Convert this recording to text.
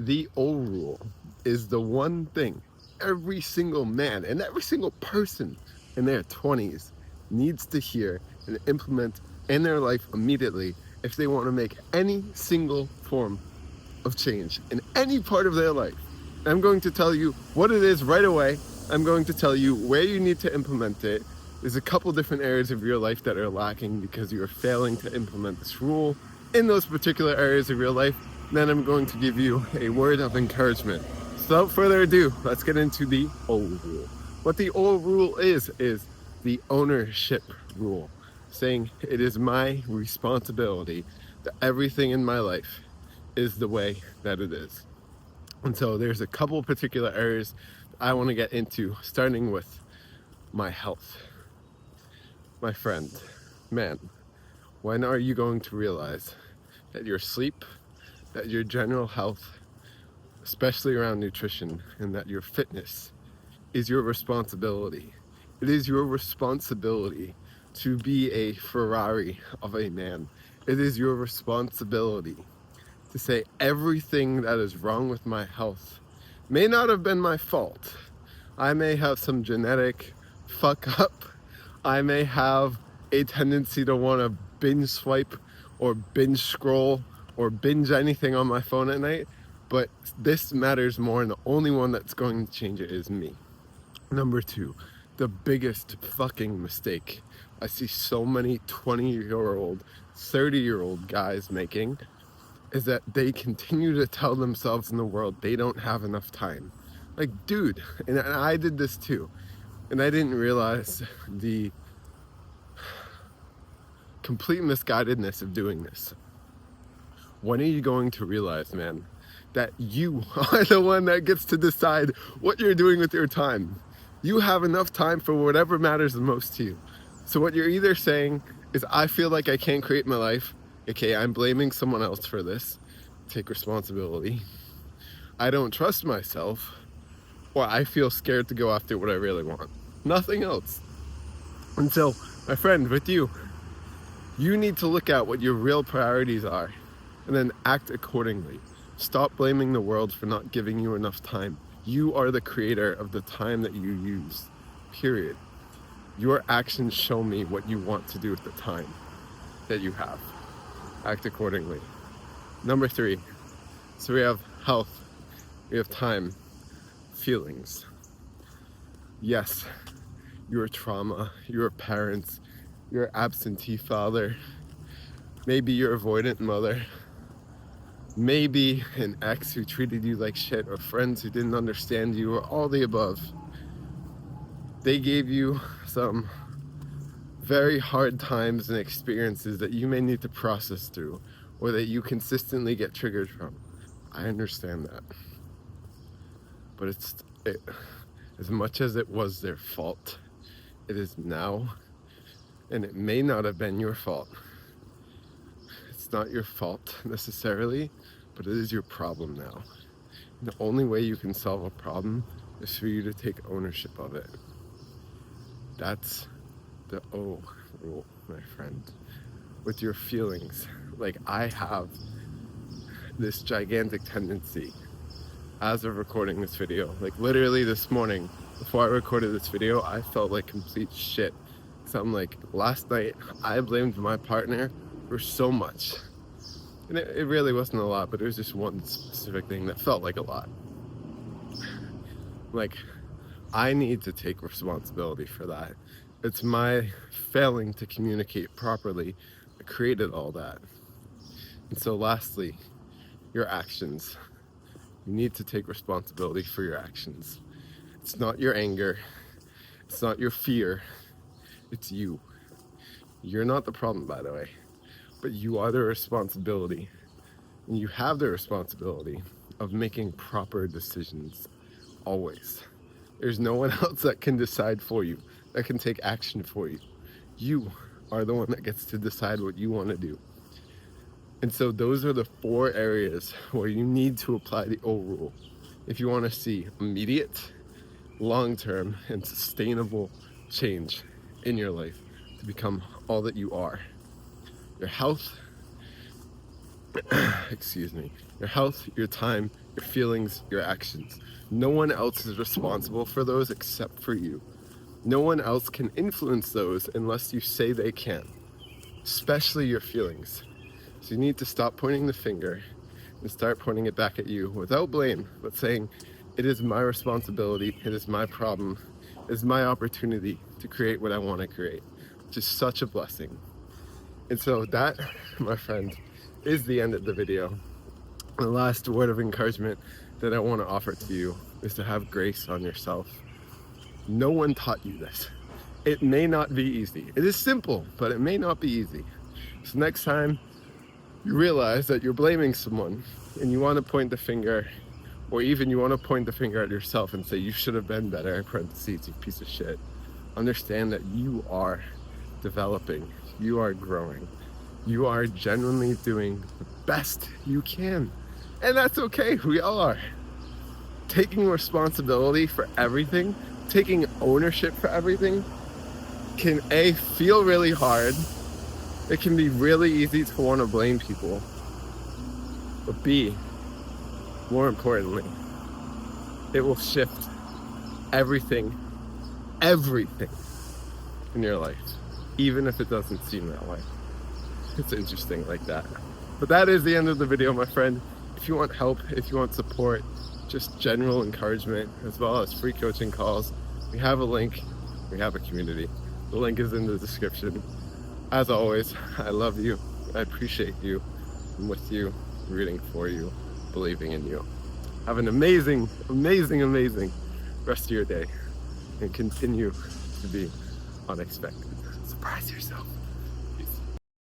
The O rule is the one thing every single man and every single person in their 20s needs to hear and implement in their life immediately if they want to make any single form of change in any part of their life. I'm going to tell you what it is right away. I'm going to tell you where you need to implement it. There's a couple different areas of your life that are lacking because you're failing to implement this rule in those particular areas of your life. Then I'm going to give you a word of encouragement. So without further ado, let's get into the O rule. What the O rule is the ownership rule, saying it is my responsibility that everything in my life is the way that it is. And so there's a couple particular areas I want to get into, starting with my health. My friend, man, when are you going to realize that your sleep, that your general health, especially around nutrition, and that your fitness is your responsibility? It is your responsibility to be a Ferrari of a man. It is your responsibility to say everything that is wrong with my health may not have been my fault. I may have some genetic fuck up. I may have a tendency to want to binge swipe or binge scroll or binge anything on my phone at night, but this matters more, and the only one that's going to change it is me. Number two, the biggest fucking mistake I see so many 20-year-old, 30-year-old guys making is that they continue to tell themselves in the world they don't have enough time. Like, dude, and I did this too, and I didn't realize the complete misguidedness of doing this. When are you going to realize, man, that you are the one that gets to decide what you're doing with your time? You have enough time for whatever matters the most to you. So what you're either saying is, I feel like I can't create my life. Okay, I'm blaming someone else for this. Take responsibility. I don't trust myself, or I feel scared to go after what I really want. Nothing else. And so, my friend, with you need to look at what your real priorities are and then act accordingly. Stop blaming the world for not giving you enough time. You are the creator of the time that you use, period. Your actions show me what you want to do with the time that you have. Act accordingly. Number three, so we have health, we have time, feelings. Yes, your trauma, your parents, your absentee father, maybe your avoidant mother, maybe an ex who treated you like shit, or friends who didn't understand you, or all the above. They gave you some very hard times and experiences that you may need to process through, or that you consistently get triggered from. I understand that. But as much as it was their fault, it is now, and it may not have been your fault. It's not your fault necessarily, but it is your problem now. And the only way you can solve a problem is for you to take ownership of it. That's the O rule, my friend. With your feelings, like, I have this gigantic tendency as of recording this video, like literally this morning before I recorded this video, I felt like complete shit. So I'm like, last night I blamed my partner for so much, and it really wasn't a lot, but it was just one specific thing that felt like a lot. Like, I need to take responsibility for that. It's my failing to communicate properly that created all that. And so lastly, your actions. You need to take responsibility for your actions. It's not your anger, it's not your fear, it's you. You're not the problem, by the way, but you are the responsibility, and you have the responsibility of making proper decisions, always. There's no one else that can decide for you, that can take action for you. You are the one that gets to decide what you want to do. And so those are the 4 areas where you need to apply the O rule if you want to see immediate, long-term, and sustainable change in your life to become all that you are. Your health, excuse me, your health, your time, your feelings, your actions. No one else is responsible for those except for you. No one else can influence those unless you say they can, especially your feelings. So you need to stop pointing the finger and start pointing it back at you without blame, but saying, it is my responsibility, it is my problem, it is my opportunity to create what I want to create, which is such a blessing. And so that, my friend, is the end of the video. The last word of encouragement that I want to offer to you is to have grace on yourself. No one taught you this. It may not be easy. It is simple, but it may not be easy. So next time you realize that you're blaming someone and you want to point the finger, or even you want to point the finger at yourself and say you should have been better, in parentheses, you piece of shit, understand that you are developing, you are growing, you are genuinely doing the best you can. And that's okay, we all are. Taking responsibility for everything, taking ownership for everything can A, feel really hard. It can be really easy to want to blame people. But B, more importantly, it will shift everything in your life, even if it doesn't seem that way. It's interesting like that. But that is the end of the video, my friend. If you want help, if you want support, just general encouragement, as well as free coaching calls, we have a link, we have a community. The link is in the description. As always, I love you, I appreciate you, I'm with you, rooting for you, believing in you. Have an amazing, amazing, amazing rest of your day, and continue to be unexpected. Surprise yourself.